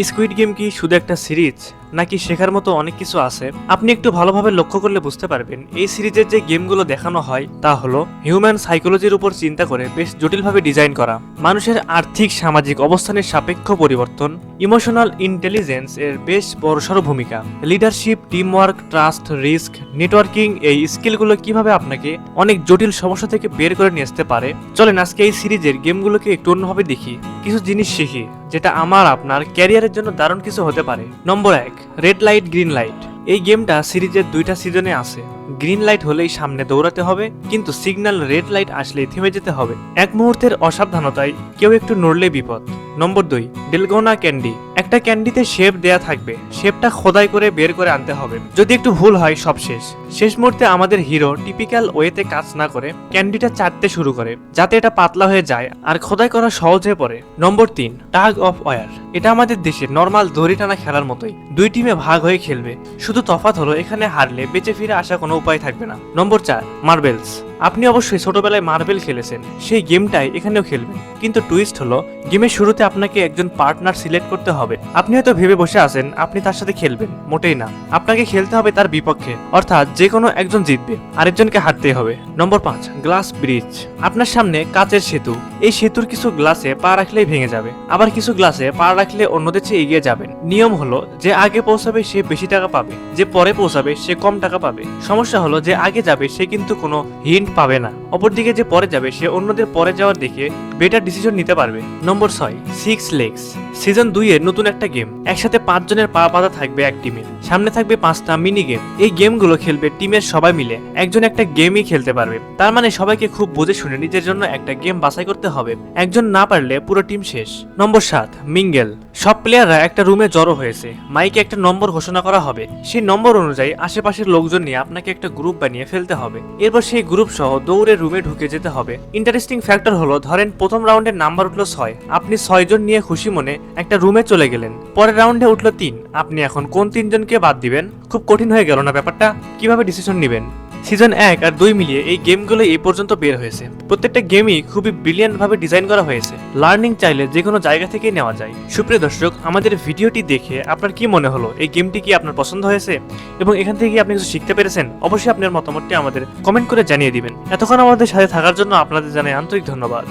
Squid game কি শুধু একটা সিরিজ নাকি শেখার মতো অনেক কিছু আছে? আপনি একটু ভালোভাবে লক্ষ্য করলে বুঝতে পারবেন এই সিরিজের যে গেমগুলো দেখানো হয় তা হলো হিউম্যান সাইকোলজির উপর চিন্তা করে বেশ জটিলভাবে ডিজাইন করা। মানুষের আর্থিক সামাজিক অবস্থানের সাপেক্ষ পরিবর্তন, ইমোশনাল ইন্টেলিজেন্স এর বেশ বড়সড় ভূমিকা, leadership, team work, trust, risk, networking, এই স্কিলগুলো কিভাবে আপনাকে অনেক জটিল সমস্যা থেকে বের করে নিয়ে আসতে পারে। চলেন আজকে এই সিরিজের গেমগুলোকে একটু অন্যভাবে দেখি, কিছু জিনিস শিখি যেটা আমার আপনার ক্যারিয়ারের জন্য দারুণ কিছু হতে পারে। নম্বর 1, রেড লাইট গ্রিন লাইট। এই গেমটা সিরিজের 2টা সিজনে আছে। গ্রিন লাইট হলেই সামনে দৌড়াতে হবে, কিন্তু সিগন্যাল রেড লাইট আসলেই থেমে যেতে হবে। এক মুহূর্তের অসাবধানতায় কেউ একটু নড়লে বিপদ। নম্বর 2, ডেলগোনা ক্যান্ডি। একটা ক্যান্ডিতে শেপ দেয়া থাকবে, শেপটা খোদাই করে বের করে আনতে হবে। যদি একটু ভুল হয় সব শেষ। শেষ মুহূর্তে আমাদের হিরো টিপিক্যাল ওয়েতে কাজ না করে ক্যান্ডিটা চাটতে শুরু করে যাতে এটা পাতলা হয়ে যায় আর খোদাই করা সহজ হয়ে পড়ে। নম্বর 3, টাগ অফ ওয়ার। এটা আমাদের দেশের নর্মাল দড়ি টানা খেলার মতোই, 2 টিমে ভাগ হয়ে খেলবে, শুধু তফাৎ হলো এখানে হারলে বেঁচে ফিরে আসা কোনো উপায় থাকবে না। নম্বর 4, মার্বেলস। আপনি অবশ্যই ছোটবেলায় মার্বেল খেলেছেন, সেই গেমটাই এখানেও খেলবেন, কিন্তু টুইস্ট হলো গেমের শুরুতে আপনাকে একজন পার্টনার সিলেক্ট করতে হবে। আপনি হয়তো ভেবে বসে আছেন আপনি তার সাথে খেলবেন, মোটেই না, আপনাকে খেলতে হবে তার বিপক্ষে, অর্থাৎ যে কোনো একজন জিতবে, আরেকজনকে হারতেই হবে। নম্বর 5, গ্লাস ব্রিজ। আপনার সামনে কাচের সেতু, এই সেতুর কিছু গ্লাসে পা রাখলেই ভেঙে যাবে, আবার কিছু গ্লাসে পা রাখলে অন্যদের চেয়ে এগিয়ে যাবেন। নিয়ম হলো যে আগে পৌঁছাবে সে বেশি টাকা পাবে, যে পরে পৌঁছাবে সে কম টাকা পাবে। সমস্যা হলো যে আগে যাবে সে কিন্তু কোনো হিন্ট পাবে না, অপরদিকে যে পরে যাবে সে অন্যদের পরে যাওয়ার দেখে বেটার ডিসিশন নিতে পারবে। নম্বর 6, 6 লেগস। সিজন 2 এর নতুন একটা গেম, একসাথে 5 জনের পা বাঁধা থাকবে এক টিমে, সামনে থাকবে 5টা মিনি গেম। এই গেমগুলো খেলবে টিমের সবাই মিলে, একজন একটা গেমই খেলতে পারবে, তার মানে সবাইকে খুব বুঝে শুনে নিজের জন্য একটা গেম বাছাই করতে হবে, একজন না পারলে পুরো টিম শেষ। নম্বর 7, মিঙ্গেল। সব প্লেয়াররা একটা রুমে জড়ো হয়েছে, মাইকে একটা নম্বর ঘোষণা করা হবে, সেই নম্বর অনুযায়ী আশেপাশের লোকজন নিয়ে আপনাকে একটা গ্রুপ বানিয়ে ফেলতে হবে, এরপর সেই গ্রুপ সহ দৌড়ে রুমে ঢুকে যেতে হবে। ইন্টারেস্টিং ফ্যাক্টর হলো ধরেন প্রথম রাউন্ডের নাম্বার উঠলো 6, আপনি 6 জন নিয়ে খুশি মনে একটা রুমে চলে গেলেন, পরের রাউন্ডে উঠলো 3, আপনি এখন কোন 3 জনকে বাদ দিবেন? খুব কঠিন হয়ে গেল না ব্যাপারটা? কিভাবে ডিসিশন নেবেন? সিজন 1 আর 2 মিলিয়ে এই গেমগুলো এই পর্যন্ত বের হয়েছে, প্রত্যেকটা গেমই খুবই ব্রিলিয়ান্ট ভাবে ডিজাইন করা হয়েছে, লার্নিং চাইলে যে কোনো জায়গা থেকেই নেওয়া যায়। সুপ্রিয় দর্শক, আমাদের ভিডিওটি দেখে আপনার কি মনে হলো? এই গেমটি কি আপনার পছন্দ হয়েছে এবং এখান থেকে কি আপনি কিছু শিখতে পেরেছেন? অবশ্যই আপনার মতামতটি আমাদের কমেন্ট করে জানিয়ে দিবেন। এতক্ষণ আমাদের সাথে থাকার জন্য আপনাদের জানাই আন্তরিক ধন্যবাদ।